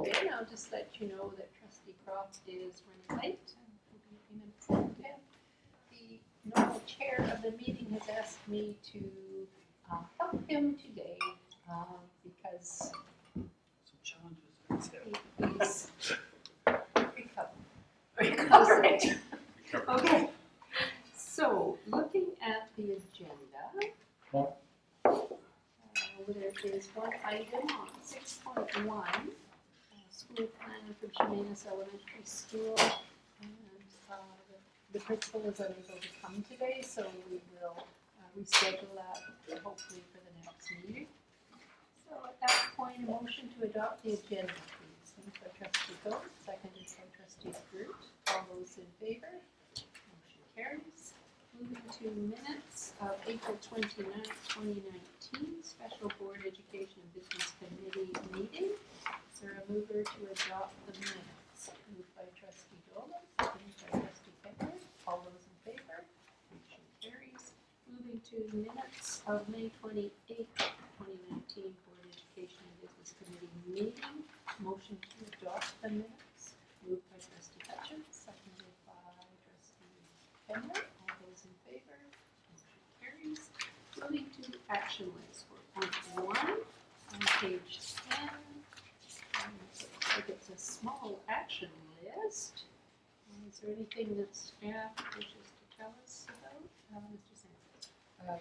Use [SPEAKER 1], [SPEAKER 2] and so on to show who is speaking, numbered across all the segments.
[SPEAKER 1] Okay, I'll just let you know that Trustee Croft is running late and will be a few minutes late. The normal chair of the meeting has asked me to help him today because he's recovering. Okay, so looking at the agenda, there is one item on 6.1, school plan for Chemainus Elementary School, and the principal is unable to come today, so we will reschedule that hopefully for the next meeting. So at that point, a motion to adopt the agenda, please. Moved by Trustee Gold, seconded by Trustee Groot. All those in favor? Motion carries. Moving to minutes of April 29th, 2019, Special Board Education and Business Committee meeting. Is there a mover to adopt the minutes? Moved by Trustee Dolan, seconded by Trustee Pepper. All those in favor? Motion carries. Moving to minutes of May 28th, 2019, Board Education and Business Committee meeting. Motion to adopt the minutes. Moved by Trustee Hutchins, seconded by Trustee Pepper. In favor, motion carries. Moving to action list for point 1 on page 10. It looks like it's a small action list. Is there anything that staff wishes to tell us about? Mr. Sands?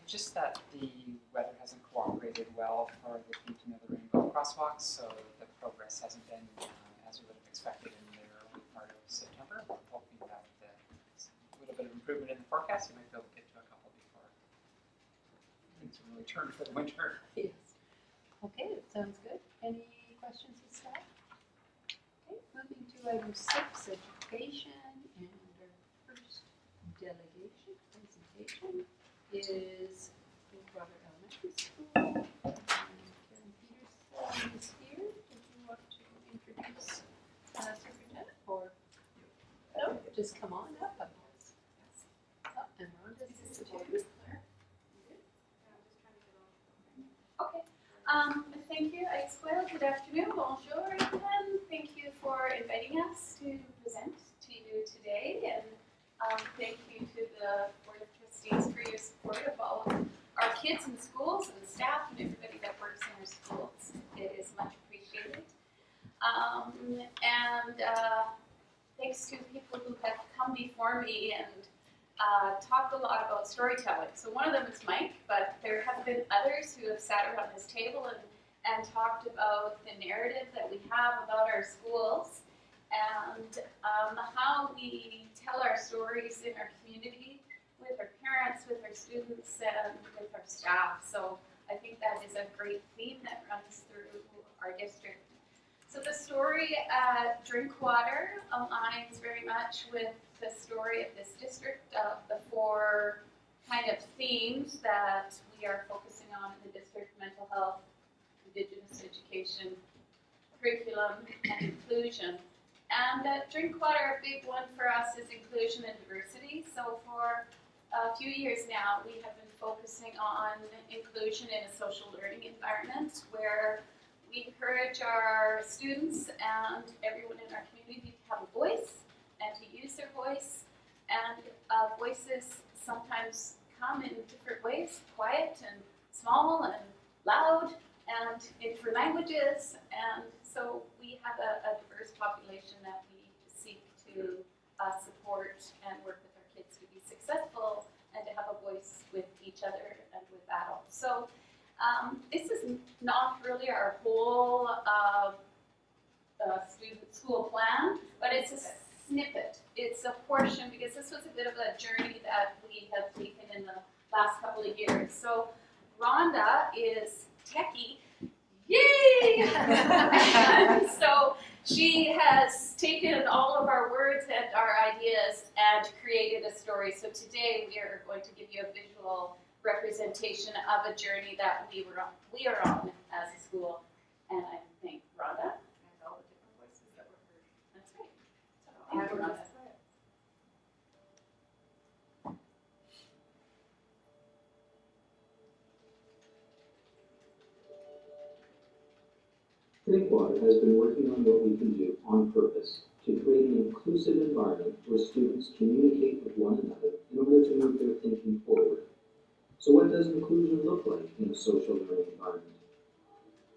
[SPEAKER 2] Just that the weather hasn't cooperated well for the painting of the rainbow crosswalks, so the progress hasn't been as we would have expected in the early part of September. We're hoping that a little bit of improvement in the forecast, you might be able to get to a couple before things really turn for the winter.
[SPEAKER 1] Yes. Okay, that sounds good. Any questions of staff? Okay, moving to item 6, education, and our first delegation presentation is Big Brother Elementary School. And Karen Peterson is here. Did you want to introduce Superintendent, or no? Just come on up, I guess. Oh, and Rhonda's here.
[SPEAKER 3] Okay. Thank you, Ixwell. Good afternoon. Bonjour, everyone. Thank you for inviting us to present to you today, and thank you to the Board of Trustees for your support of all of our kids in schools and staff and everybody that works in our schools. It is much appreciated. Thanks to people who have come before me and talked a lot about storytelling. So one of them is Mike, but there have been others who have sat around this table and talked about the narrative that we have about our schools and how we tell our stories in our community with our parents, with our students, and with our staff. So I think that is a great theme that runs through our district. So the story at Drinkwater aligns very much with the story of this district, of the 4 kind of themes that we are focusing on in the district: mental health, Indigenous education, curriculum, and inclusion. And at Drinkwater, a big one for us is inclusion and diversity. So for a few years now, we have been focusing on inclusion in a social learning environment where we encourage our students and everyone in our community to have a voice and to use their voice. And voices sometimes come in different ways: quiet and small and loud and in different languages. And so we have a diverse population that we seek to support and work with our kids to be successful and to have a voice with each other and with adults. So this is not really our whole student school plan, but it's a snippet. It's a portion, because this was a bit of a journey that we have taken in the last couple of years. So Rhonda is techie. Yay! And so she has taken all of our words and our ideas and created a story. So today we are going to give you a visual representation of a journey that we are on as a school. And I thank Rhonda and all the different voices that were heard. That's right. So thank you, Rhonda.
[SPEAKER 4] Drinkwater has been working on what we inclusive environment where students communicate with one another in order to move their thinking forward. So what does inclusion look like in a social learning environment?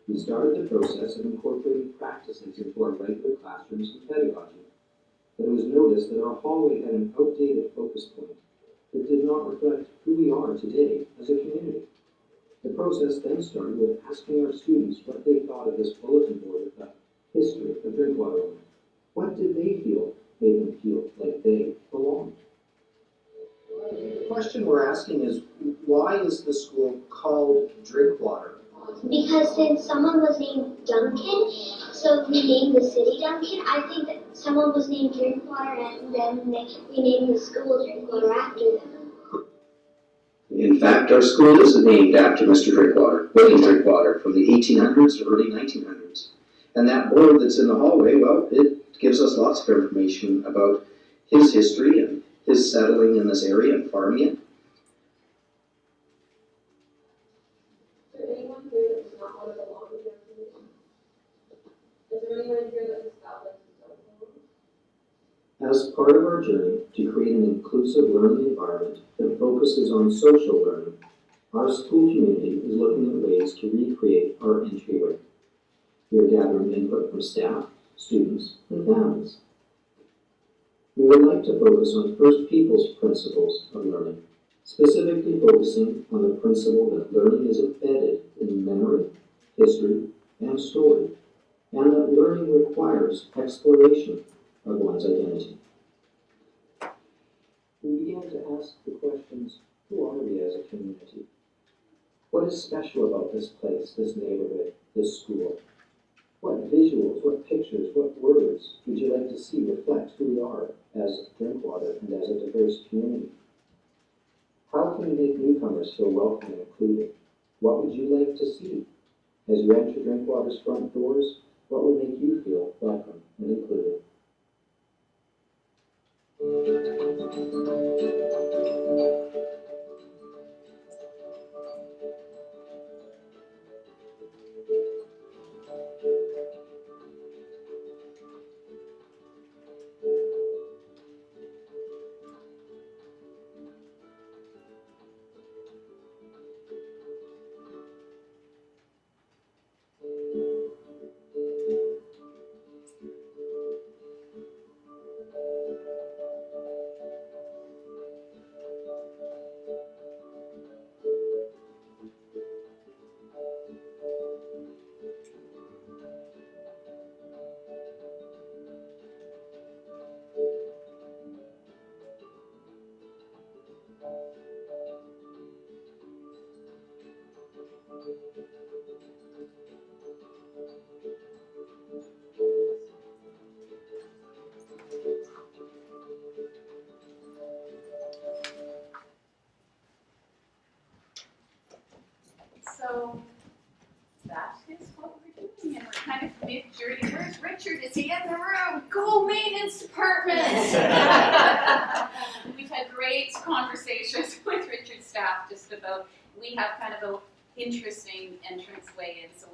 [SPEAKER 4] We started the process of incorporating practices into our regular classrooms and pedagogy, but it was noticed that our hallway had an outdated focus point that did not reflect who we are today as a community. The process then started with asking our students what they thought of this bulletin board with the history of Drinkwater on it. What did they feel made them feel like they belonged? The question we're asking is, why is the school called Drinkwater?
[SPEAKER 5] Because since someone was named Duncan, so we named the city Duncan. I think that someone was named Drinkwater and then we named the school Drinkwater after them.
[SPEAKER 4] In fact, our school is named after Mr. Drinkwater, William Drinkwater, from the 1800s to early 1900s. And that board that's in the hallway, well, it gives us lots of information about his history and his settling in this area and farming it.
[SPEAKER 6] Is there anyone here that does not want to belong with their community? Is there anyone here that has felt like you don't belong?
[SPEAKER 4] As part of our journey to create an inclusive learning environment that focuses on social learning, our school community is looking at ways to recreate our entryway. We are gathering input from staff, students, and families. We would like to focus on First Peoples principles of learning, specifically focusing on the principle that learning is embedded in memory, history, and story, and that learning requires exploration of one's identity. We began to ask the questions, who are we as a community? What is special about this place, this neighborhood, this school? What visuals, what pictures, what words would you like to see reflect who we are as Drinkwater and as a diverse community? How can we make newcomers feel welcome and included? What would you like to see? As you enter Drinkwater's front doors, what would make you feel welcome and included?
[SPEAKER 3] So that is what we're doing, and we're kind of mid-journey. Where's Richard? Is he in the room? Go maintenance department! We've had great conversations with Richard's staff just about, we have kind of an interesting entrance way in, so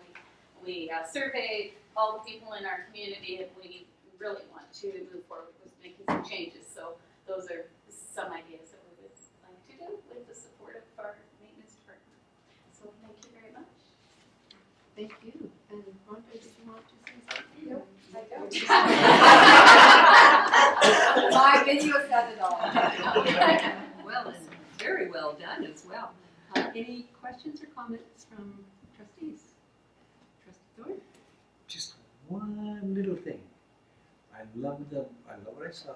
[SPEAKER 3] we surveyed all the people in our community and we really want to move forward with making some changes. So those are some ideas that we would like to do with the support of our maintenance department. So thank you very much.
[SPEAKER 1] Thank you. And Rhonda, did you want to say something?
[SPEAKER 6] Nope, I don't.
[SPEAKER 7] My video said it all.
[SPEAKER 8] Well, and very well done as well. Any questions or comments from trustees? Trustee Thorne?
[SPEAKER 9] Just one little thing. I love what I saw.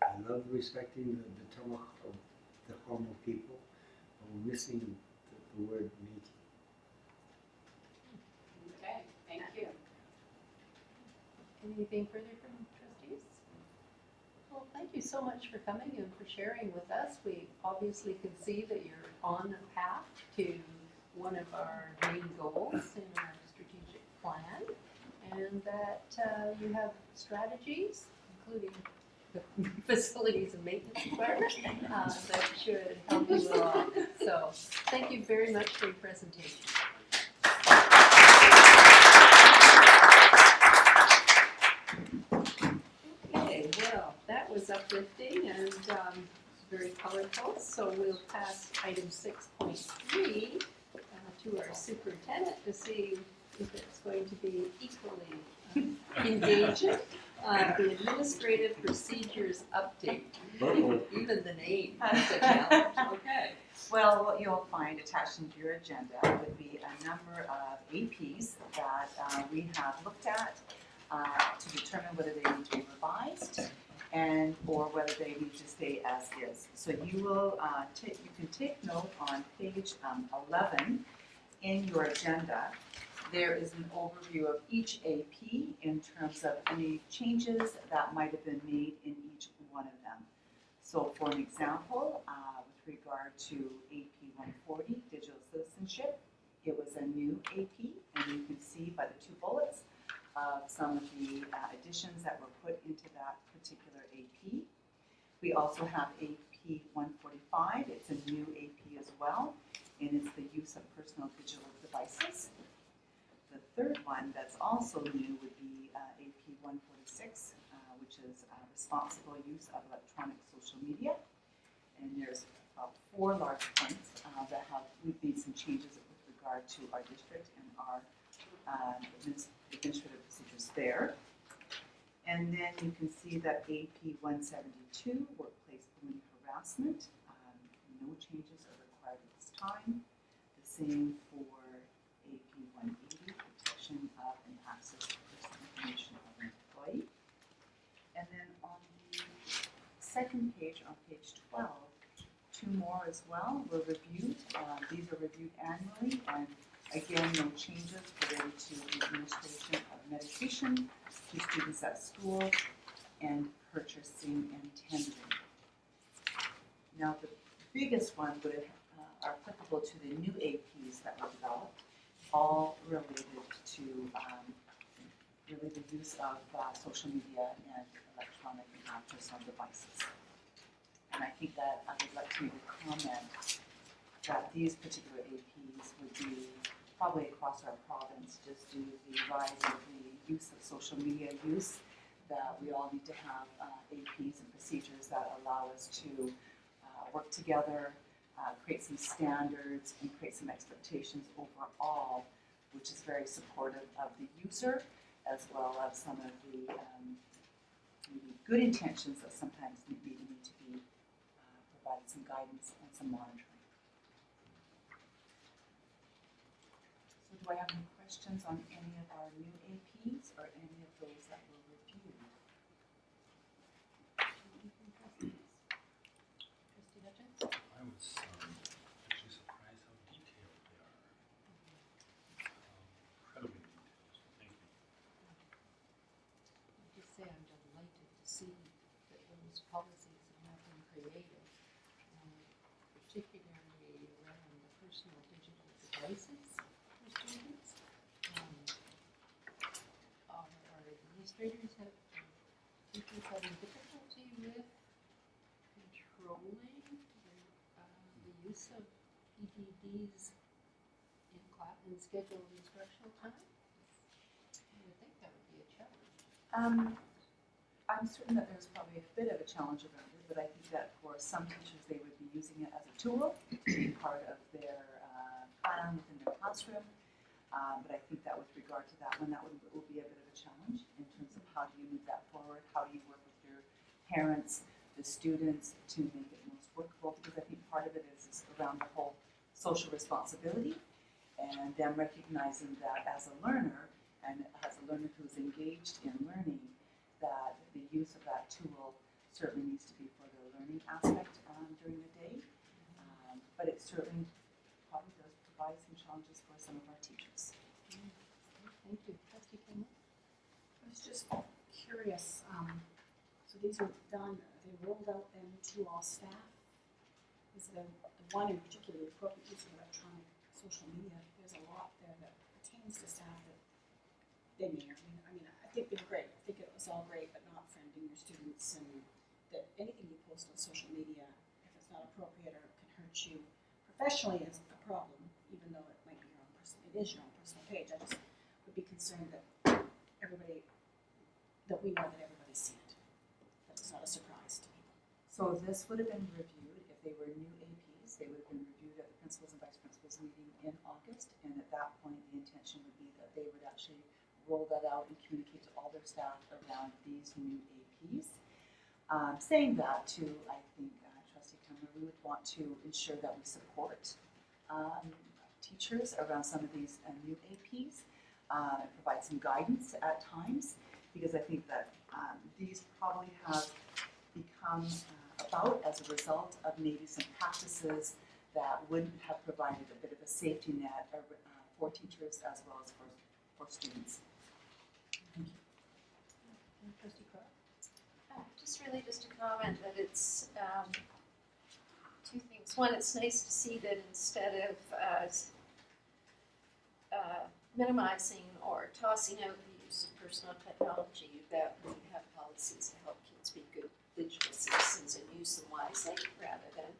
[SPEAKER 9] I love respecting the term of the Hormel people. I'm missing the word meeting.
[SPEAKER 3] Okay, thank you.
[SPEAKER 1] Anything further from trustees? Well, thank you so much for coming and for sharing with us. We obviously can see that you're on a path to one of our main goals in our strategic plan, and that you have strategies, including the facilities and maintenance department, that should help you along. So thank you very much for your presentation.
[SPEAKER 8] Okay, well,
[SPEAKER 1] was uplifting and very colorful. So we'll pass item 6.3 to our superintendent to see if it's going to be equally engaging. The administrative procedures update. Even the name is a challenge. Okay.
[SPEAKER 10] Well, what you'll find attached into your agenda would be a number of APs that we have looked at to determine whether they need to be revised and or whether they need to stay as is. So you will you can take note on page 11 in your agenda. There is an overview of each AP in terms of any changes that might have been made in each one of them. So for an example, with regard to AP 140, Digital Citizenship, it was a new AP, and you can see by the two bullets of some of the additions that were put into that particular AP. We also have AP 145, it's a new AP as well, and it's the use of personal digital devices. The third one that's also new would be AP 146, which is responsible use of electronic social media. And there's about 4 large points that we've made some changes with regard to our district and our administrative procedures there. And then you can see that AP 172, workplace bullying harassment, no changes are required at this time. The same for AP 180, protection of and access to personal information of an employee. And then on the second page, on page 12, 2 more as well were reviewed. These are reviewed annually, and again, no changes related to the administration of medication to students at school and purchasing and tendering. Now, the biggest one are applicable to the new APs that were developed, all related to really the use of social media and electronic and personal devices. And I think that I would like to make a comment that these particular APs would be probably across our province just due to the rise of the use of social media use, that we all need to have APs and procedures that allow us to work together, create some standards, and create some expectations overall, which is very supportive of the user, as well as some of the maybe good intentions that sometimes need to be provided some guidance and some monitoring. So do I have any questions on any of our new APs or any of those that were reviewed?
[SPEAKER 1] Trustee Hutchins?
[SPEAKER 11] I was actually surprised how detailed they are. Incredibly detailed, so thank you.
[SPEAKER 1] I just say I'm delighted to see that those policies have been created, particularly around the personal digital devices for students. Our administrators teachers having difficulty with controlling the use of PDDs in scheduled instructional time? I would think that would be a challenge.
[SPEAKER 10] I'm certain that there's probably a bit of a challenge around it, but I think that for some teachers they would be using it as a tool to be part of their plan within their classroom. But I think that with regard to that one, that will be a bit of a challenge in terms of how do you move that forward, how do you work with your parents, the students to make it most workable, because I think part of it is around the whole social responsibility and them recognizing that as a learner and as a learner who's engaged in learning, that the use of that tool certainly needs to be for the learning aspect during the day, but it certainly probably does provide some challenges for some of our teachers.
[SPEAKER 1] Thank you. Trustee Campbell?
[SPEAKER 12] I was just curious, so these are done, they rolled out then to all staff? Is the one in particular, the appropriate use of electronic social media, there's a lot there that pertains to staff that they may or may not, I mean, I think they're great, I think it was all great, but not friending your students, and that anything you post on social media, if it's not appropriate or it can hurt you professionally, is a problem, even though it might be your own personal, it is your own personal page. I just would be concerned that everybody, that we know that everybody sees it, that it's it's not a surprise to people.
[SPEAKER 10] So this would have been reviewed, if they were new APs, they would have been reviewed at the principals and vice principals meeting in August. And at that point, the intention would be that they would actually roll that out and communicate to all their staff around these new APs. Saying that too, I think Trustee Kummer, we would want to ensure that we support teachers around some of these new APs, provide some guidance at times, because I think that these probably have become about as a result of maybe some practices that wouldn't have provided a bit of a safety net for teachers as well as for students.
[SPEAKER 12] Trustee Crowe?
[SPEAKER 13] Just really just a comment that it's two things. One, it's nice to see that instead of minimizing or tossing out the use of personal technology, that we have policies to help kids be good digital citizens and use them wisely rather than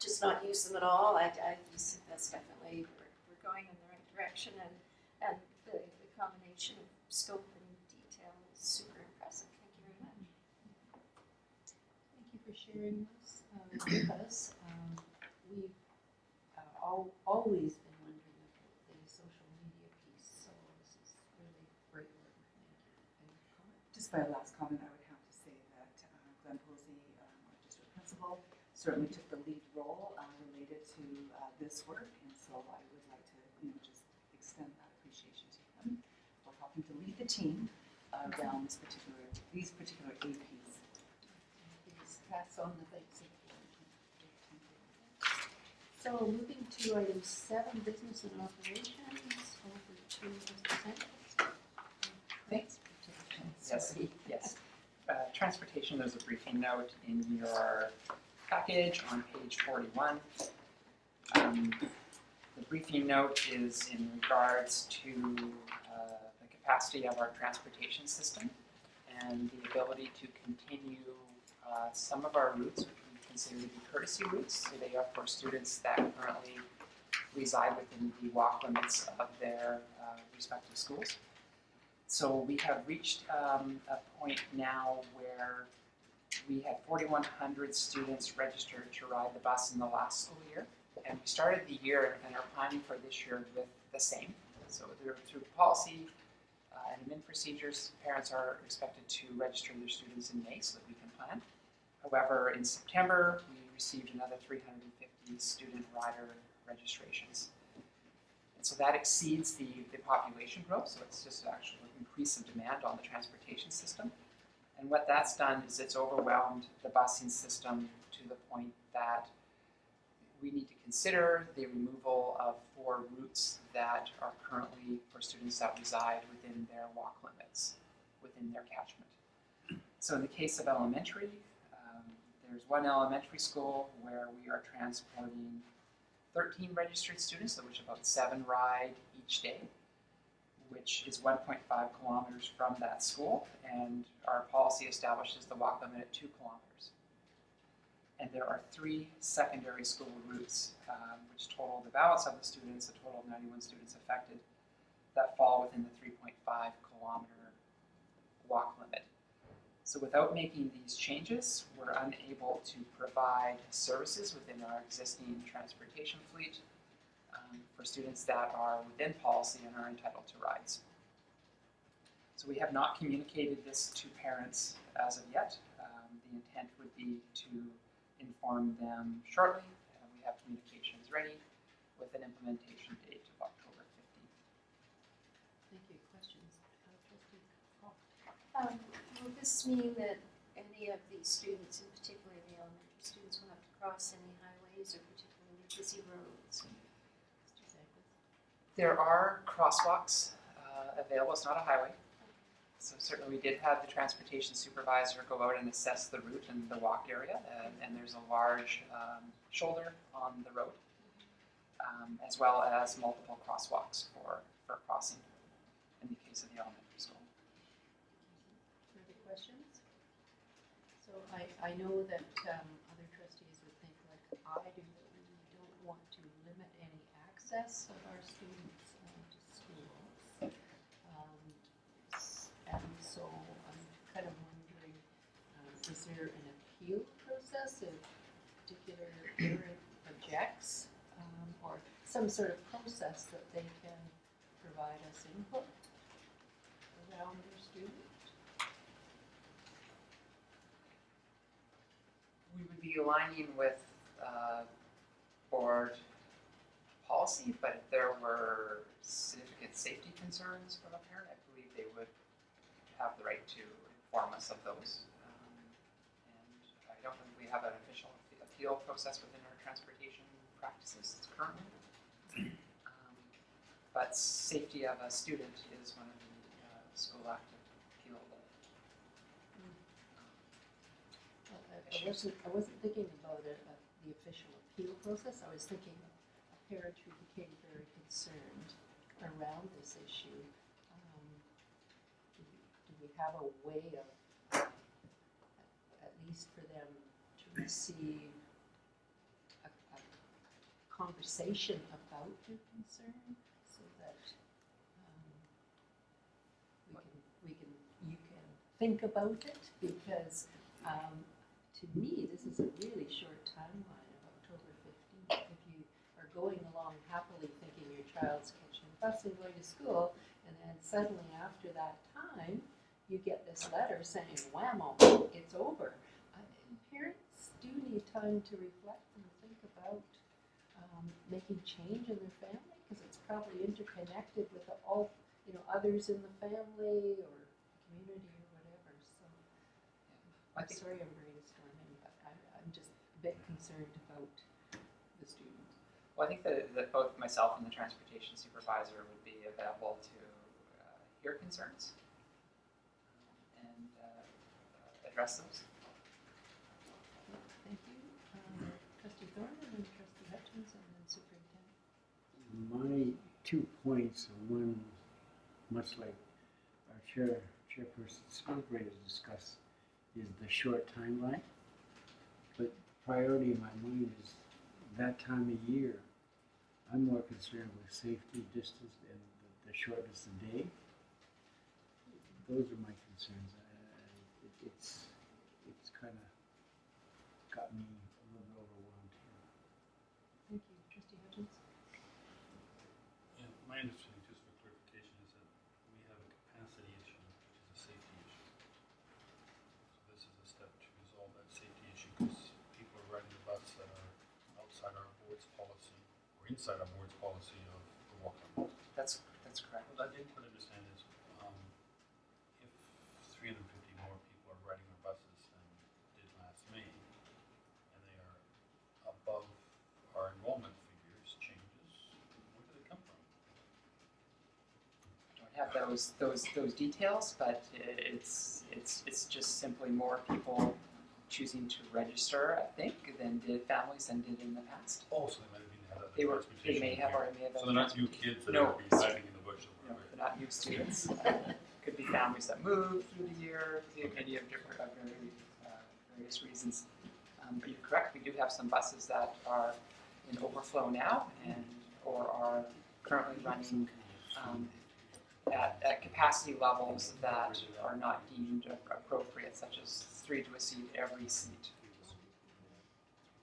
[SPEAKER 13] just not use them at all. I just think that's definitely, we're going in the right direction, and the combination of scope and detail is super impressive. Thank you very much.
[SPEAKER 1] Thank you for sharing this with us. We've always been wondering about the social media piece, so this is really great work. Thank you. Any comment?
[SPEAKER 10] Just my last comment, I would have to say that Glenn Posey, our district principal, certainly took the lead role related to this work, and so I would like to, just extend that appreciation to him for helping to lead the team around these particular APs.
[SPEAKER 1] Please pass on the thanks. So moving to item 7, business and operations, over to Mr. Sanchez.
[SPEAKER 2] Thanks. Yes. Transportation, there's a briefing note in your package on page 41. The briefing note is in regards to the capacity of our transportation system and the ability to continue some of our routes, which we consider to be courtesy routes. So they are for students that currently reside within the walk limits of their respective schools. So we have reached a point now where we had 4,100 students registered to ride the bus in the last school year, and we started the year and are planning for this year with the same. So through policy and admin procedures, parents are expected to register their students in May so that we can plan. However, in September, we received another 350 student rider registrations. And so that exceeds the population growth, so it's just actually an increase of demand on the transportation system. And what that's done is it's overwhelmed the busing system to the point that we need to consider the removal of 4 routes that are currently for students that reside within their walk limits, within their catchment. So in the case of elementary, there's one elementary school where we are transporting 13 registered students, of which about 7 ride each day, which is 1.5 kilometers from that school, and our policy establishes the walk limit at 2 kilometers. And there are 3 secondary school routes, which total the balance of the students, a total of 91 students affected, that fall within the 3.5 kilometer walk limit. So without making these changes, we're unable to provide services within our existing transportation fleet for students that are within policy and are entitled to rides. So we have not communicated this to parents as of yet. The intent would be to inform them shortly. We have communications ready with an implementation date of October 15th.
[SPEAKER 1] Thank you. Questions? Trustee Paul?
[SPEAKER 13] Will this mean that any of these students, in particular the elementary students, will have to cross any highways or particularly busy roads? Mr. Sanchez?
[SPEAKER 2] There are crosswalks available. It's not a highway. So certainly we did have the transportation supervisor go out and assess the route and the walk area, and there's a large shoulder on the road, as well as multiple crosswalks for crossing in the case of the elementary school.
[SPEAKER 1] Further questions? So I know that other trustees would think like I do, that we don't want to limit any access of our students to schools. And so I'm kind of wondering,
[SPEAKER 13] is there an appeal process if a particular parent objects, or some sort of process that they can provide us input around their student?
[SPEAKER 2] We would be aligning with board policy, but if there were significant safety concerns from a parent, I believe they would have the right to inform us of those. And I don't think we have an official appeal process within our transportation practices currently. But safety of a student is one of the school active appeal.
[SPEAKER 13] I wasn't thinking about the official appeal process. I was thinking a parent who became very concerned around this issue. Do we have a way of, at least for them to receive a conversation about their concern, so that you can think about it? Because to me, this is a really short timeline of October 15th. If you are going along happily thinking your child's catching a bus and going to school, and then suddenly after that time, you get this letter saying, whammo, it's over. Parents do need time to reflect and think about making change in their family, because it's probably interconnected with all, others in the family or community or whatever. So I'm sorry I'm brainstorming, but I'm just a bit concerned about the students.
[SPEAKER 2] Well, I think that both myself and the transportation supervisor would be available to hear concerns and address those.
[SPEAKER 13] Thank you. Trustee Thorne, and then Trustee Hutchins, and then Superintendent.
[SPEAKER 9] My 2 points, one much like our chairperson Spilsbury has discussed, is the short timeline. But priority in my mind is that time of year. I'm more concerned with safety, distance, and the shortness of day. Those are my concerns. It's kind of got me a little bit overwhelmed here.
[SPEAKER 13] Thank you. Trustee Hutchins?
[SPEAKER 11] Yeah, my understanding, just for clarification, is that we have a capacity issue, which is a safety issue. So this is a step to resolve that safety issue, because people are riding the bus that are outside our board's policy, or inside our board's policy of the walk-on.
[SPEAKER 2] That's correct.
[SPEAKER 11] What I didn't quite understand is, if 350 more people are riding our buses than did last May, and they are above our enrollment figures changes, where do they come from?
[SPEAKER 2] I don't have those details, but it's just simply more people choosing to register, I think, than families did in the past.
[SPEAKER 11] Oh, so they might have been had other
[SPEAKER 2] They
[SPEAKER 11] transportation.
[SPEAKER 2] may have, or it may have.
[SPEAKER 11] So they're not new kids that
[SPEAKER 2] No.
[SPEAKER 11] are residing in the bush.
[SPEAKER 2] No, they're not new students. Could be families that moved through the year, could be many of different various reasons. But you're correct, we do have some buses that are in overflow now or are currently running at capacity levels that are not deemed appropriate, such as 3 to a seat every seat.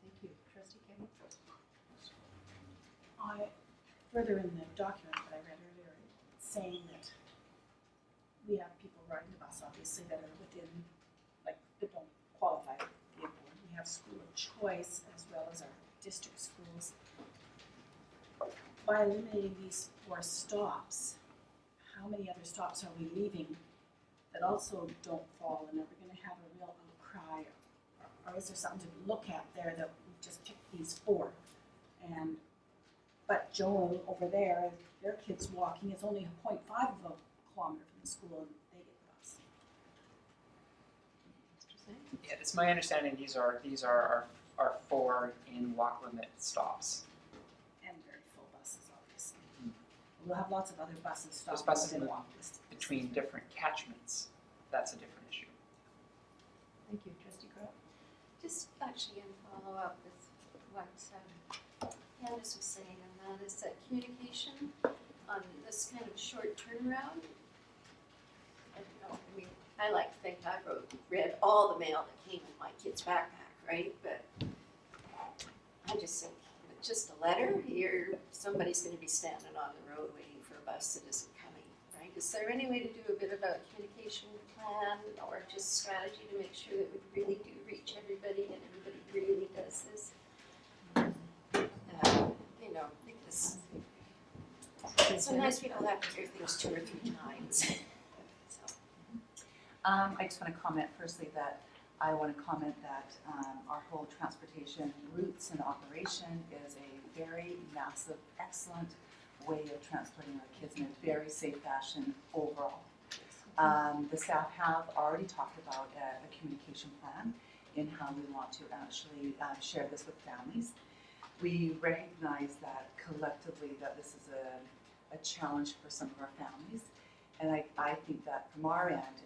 [SPEAKER 13] Thank you. Trustee Kenny?
[SPEAKER 12] Further in the document that I read earlier, it's saying that we have people riding the bus, obviously, that are within, that don't qualify for the board. We have school of choice as well as our district schools. By eliminating these 4 stops, how many other stops are we leaving that also don't fall, and are we going to have a real outcry, or is there something to look at there that we've just picked these 4? But Joel over there, their kids walking, is only 0.5 of a kilometer from the school, and they get the bus.
[SPEAKER 13] Mr. Singh?
[SPEAKER 2] Yeah, it's my understanding these are our 4 in walk limit stops.
[SPEAKER 12] And very full buses, obviously. We'll have lots of other buses stopping
[SPEAKER 2] Those buses
[SPEAKER 12] within
[SPEAKER 2] move
[SPEAKER 12] walk distance.
[SPEAKER 2] between different catchments. That's a different issue.
[SPEAKER 13] Thank you. Trustee Crowe? Just actually in follow-up with what Candace was saying, and that is that communication on this kind of short turnaround, I don't know, I like to think I read all the mail that came in my kid's backpack, right? But I just think with just a letter, somebody's going to be standing on the road waiting for a bus that isn't coming, right? Is there any way to do a bit of a communication plan or just strategy to make sure that we really do reach everybody and everybody really does this? Because sometimes people have to hear things 2 or 3 times. So.
[SPEAKER 10] I just want to comment firstly that our whole transportation routes and operation is a very massive, excellent way of transporting our kids in a very safe fashion overall. The staff have already talked about a communication plan in how we want to actually share this with families. We recognize that collectively that this is a challenge for some of our families, and I think that from our end,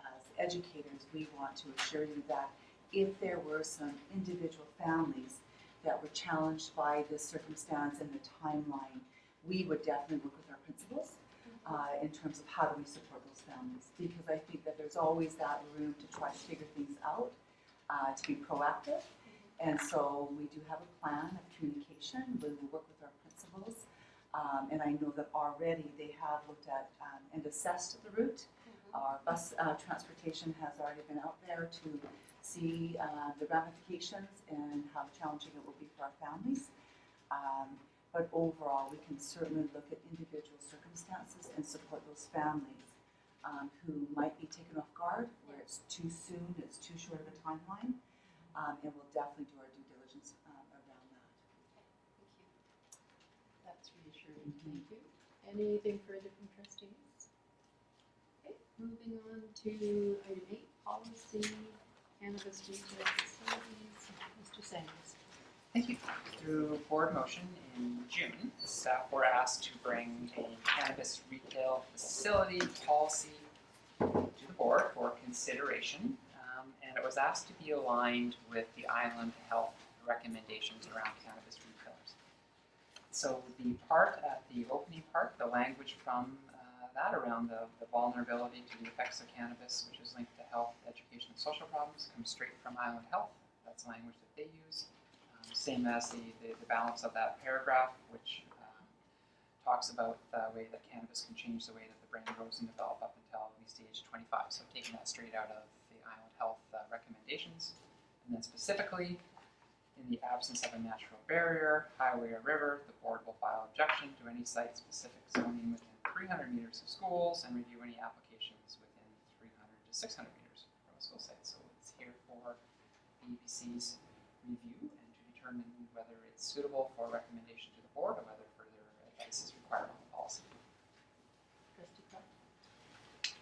[SPEAKER 10] as educators, we want to assure you that if there were some individual families that were challenged by this circumstance and the timeline, we would definitely work with our principals in terms of how do we support those families, because I think that there's always that room to try to figure things out, to be proactive. And so we do have a plan of communication. We will work with our principals. And I know that already they have looked at and assessed the route. Our bus transportation has already been out there to see the ramifications and how challenging it will be for our families. But overall, we can certainly look at individual circumstances and support those families who might be taken off guard, where it's too soon, it's too short of a timeline. And we'll definitely do our due diligence around that.
[SPEAKER 1] That's reassuring, thank you. Anything further from trustees? Okay, moving on to item 8, policy, cannabis retail facilities. Mr. Sanders.
[SPEAKER 2] Thank you. Through board motion in June, staff were asked to bring a cannabis retail facility policy to the board for consideration. And it was asked to be aligned with the Island Health recommendations around cannabis retailers. So the part at the opening part, the language from that around the vulnerability to the effects of cannabis, which is linked to health, education, and social problems, comes straight from Island Health. That's the language that they use. Same as the balance of that paragraph, which talks about the way that cannabis can change the way that the brain grows and develop up until at least the age of 25. So taking that straight out of the Island Health recommendations. And then specifically, in the absence of a natural barrier, highway, or river, the board will file objection to any site-specific zoning within 300 meters of schools and review any applications within 300 to 600 meters from a school site. So it's here for the EBC's review and to determine whether it's suitable for recommendation to the board or whether further advice is required on the policy.
[SPEAKER 1] Trustee Clark?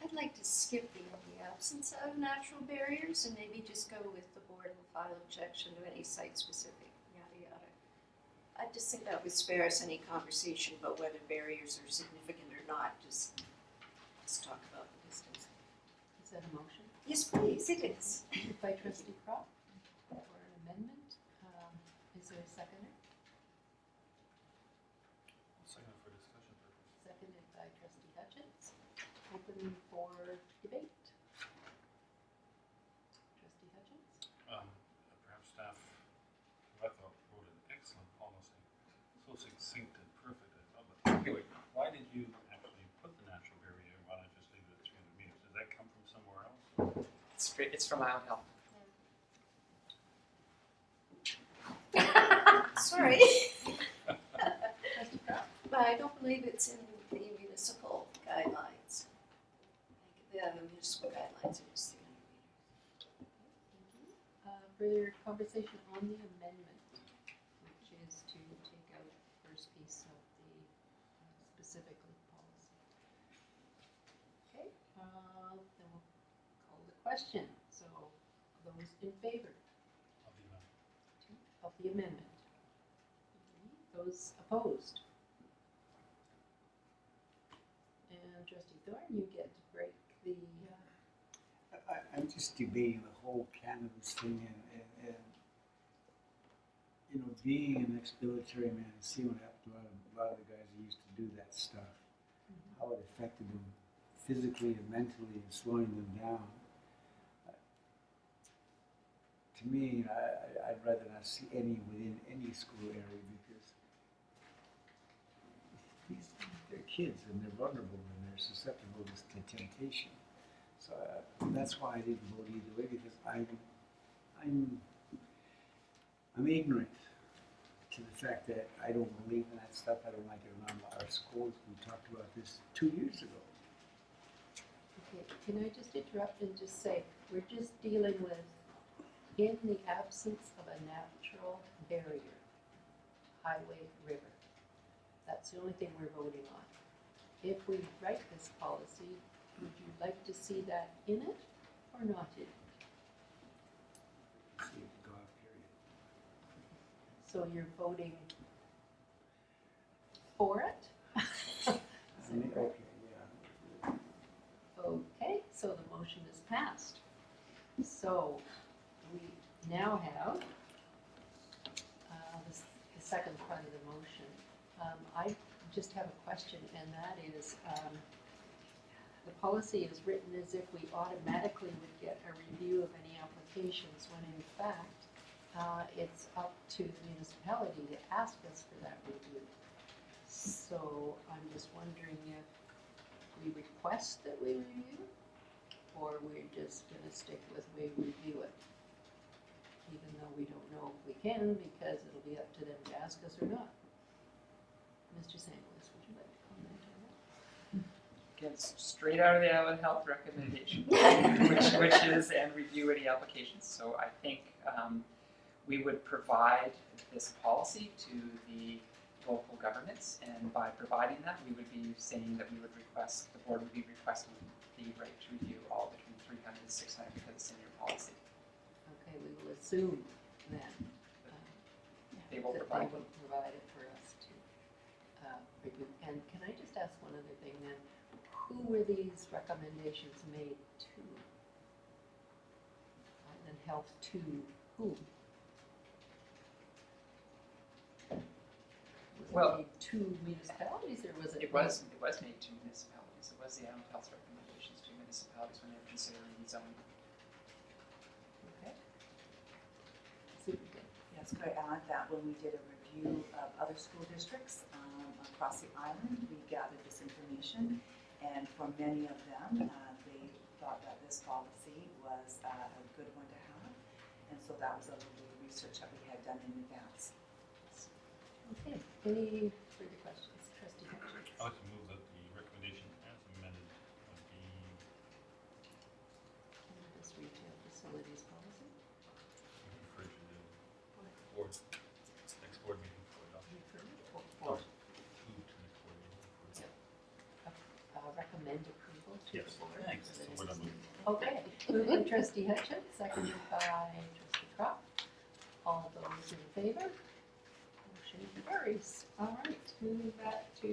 [SPEAKER 13] I'd like to skip the absence of natural barriers and maybe just go with the board will file objection to any site-specific, yada yada. I just think that would spare us any conversation about whether barriers are significant or not. Just let's talk about the distance.
[SPEAKER 1] Is that a motion?
[SPEAKER 13] Yes, please, it is.
[SPEAKER 1] Moved by trustee Crop for an amendment. Is there a seconder?
[SPEAKER 11] I'll second it for discussion purposes.
[SPEAKER 1] Seconded by trustee Hutchins. Open for debate. Trustee Hutchins?
[SPEAKER 11] Perhaps staff, who I thought wrote an excellent policy, so succinct and perfect. Anyway, why did you actually put the natural barrier? Why not just leave it at 300 meters? Did that come from somewhere else?
[SPEAKER 2] It's from Island Health.
[SPEAKER 13] Sorry.
[SPEAKER 1] Trustee Crop?
[SPEAKER 13] But I don't believe it's in the municipal guidelines. The municipal guidelines are just 300 meters.
[SPEAKER 1] Further conversation on the amendment, which is to take out the first piece of the specifically policy. Okay, then we'll call the question. So, those in favor of the amendment? Those opposed? And trustee Thorne, you get to break the.
[SPEAKER 9] I'm just debating the whole cannabis thing and you know, being an ex-military man and seeing what happened to a lot of the guys who used to do that stuff, how it affected them physically and mentally and slowing them down. To me, I'd rather not see any within any school area because they're kids and they're vulnerable and they're susceptible to temptation. So that's why I didn't vote either way because I'm ignorant to the fact that I don't believe in that stuff. I don't like it around our schools. We talked about this 2 years ago.
[SPEAKER 13] Okay, can I just interrupt and just say, we're just dealing with, in the absence of a natural barrier, highway, river. That's the only thing we're voting on. If we write this policy, would you like to see that in it or not in it?
[SPEAKER 9] See if go off period.
[SPEAKER 13] So you're voting for it?
[SPEAKER 9] Okay, yeah.
[SPEAKER 13] Okay, so the motion is passed. So we now have the second part of the motion. I just have a question, and that is, the policy is written as if we automatically would get a review of any applications, when in fact, it's up to the municipality to ask us for that review. So I'm just wondering if we request that we review, or we're just gonna stick with we review it, even though we don't know if we can, because it'll be up to them to ask us or not. Mr. Samuels, would you like to comment on that?
[SPEAKER 2] Again, straight out of the Allied Health recommendation, which is and review any applications. So I think we would provide this policy to the local governments, and by providing that, we would be saying that we would request, the board would be requesting the right to review all between 300 and 600 because it's in your policy.
[SPEAKER 13] Okay, we will assume then
[SPEAKER 2] They will
[SPEAKER 13] that
[SPEAKER 2] provide
[SPEAKER 13] they will provide it for us to review. And can I just ask one other thing then? Who were these recommendations made to? And health to whom? Was it made to municipalities, or was it?
[SPEAKER 2] It was made to municipalities. It was the Allied Health recommendations to municipalities when they were considering zoning.
[SPEAKER 13] Okay. Super.
[SPEAKER 10] Yes, could I add that when we did a review of other school districts across the island, we gathered this information, and for many of them, they thought that this policy was a good one to have, and so that was a little bit of research that we had done in advance.
[SPEAKER 13] Okay, any further questions? Trustee Hutchins?
[SPEAKER 11] I'd like to move that the recommendation as amended would be
[SPEAKER 13] Cannabis retail facilities policy?
[SPEAKER 11] referred to the board, next board meeting for adoption.
[SPEAKER 13] Or
[SPEAKER 11] To next board meeting for adoption.
[SPEAKER 13] recommend approval to the
[SPEAKER 11] Yes,
[SPEAKER 13] board?
[SPEAKER 11] thanks.
[SPEAKER 13] for the
[SPEAKER 11] So we're
[SPEAKER 13] next
[SPEAKER 11] done.
[SPEAKER 13] meeting. Okay, moved by trustee Hutchins, seconded by trustee Crop. All those in favor? Motion carries. All right, moving back to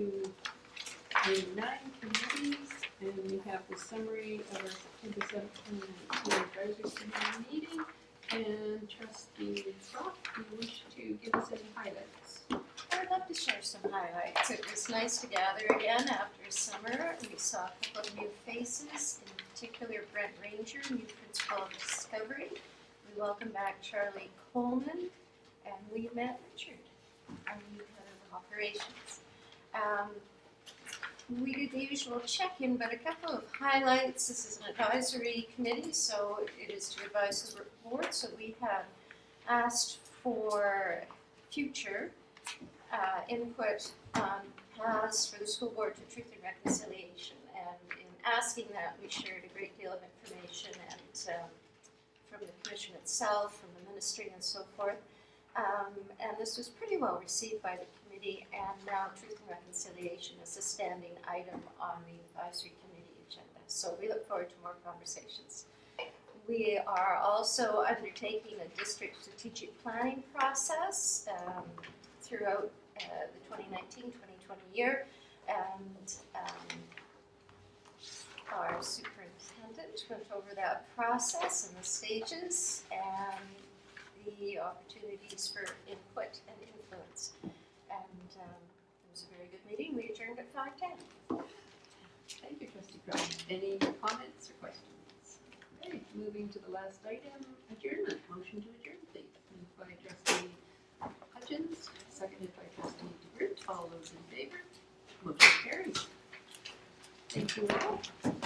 [SPEAKER 13] the 9 committees, and we have the summary of our September 17, 2019 advisory committee meeting. And trustee Crop, do you wish to give us any highlights?
[SPEAKER 3] I would love to share some highlights. It was nice to gather again after summer. We saw a couple of new faces, in particular Brent Ranger, new principal of Discovery. We welcomed back Charlie Coleman, and we met Richard, our new head of operations. We did the usual check-in, but a couple of highlights. This is an advisory committee, so it is to advise the board. So we have asked for future input on paths for the school board to truth and reconciliation. And in asking that, we shared a great deal of information and from the commission itself, from the ministry and so forth. And this was pretty well received by the committee, and now truth and reconciliation is a standing item on the advisory committee agenda. So we look forward to more conversations. We are also undertaking a district strategic planning process throughout the 2019-2020 year, and our superintendent went over that process and the stages and the opportunities for input and influence. And it was a very good meeting. We adjourned at 5:10.
[SPEAKER 8] Thank you, trustee Crowe. Any comments or questions? Okay, moving to the last item, adjournment. Motion to adjourn, please. Moved by trustee Hutchins, seconded by trustee DeGroot. All those in favor? Motion carries. Thank you all.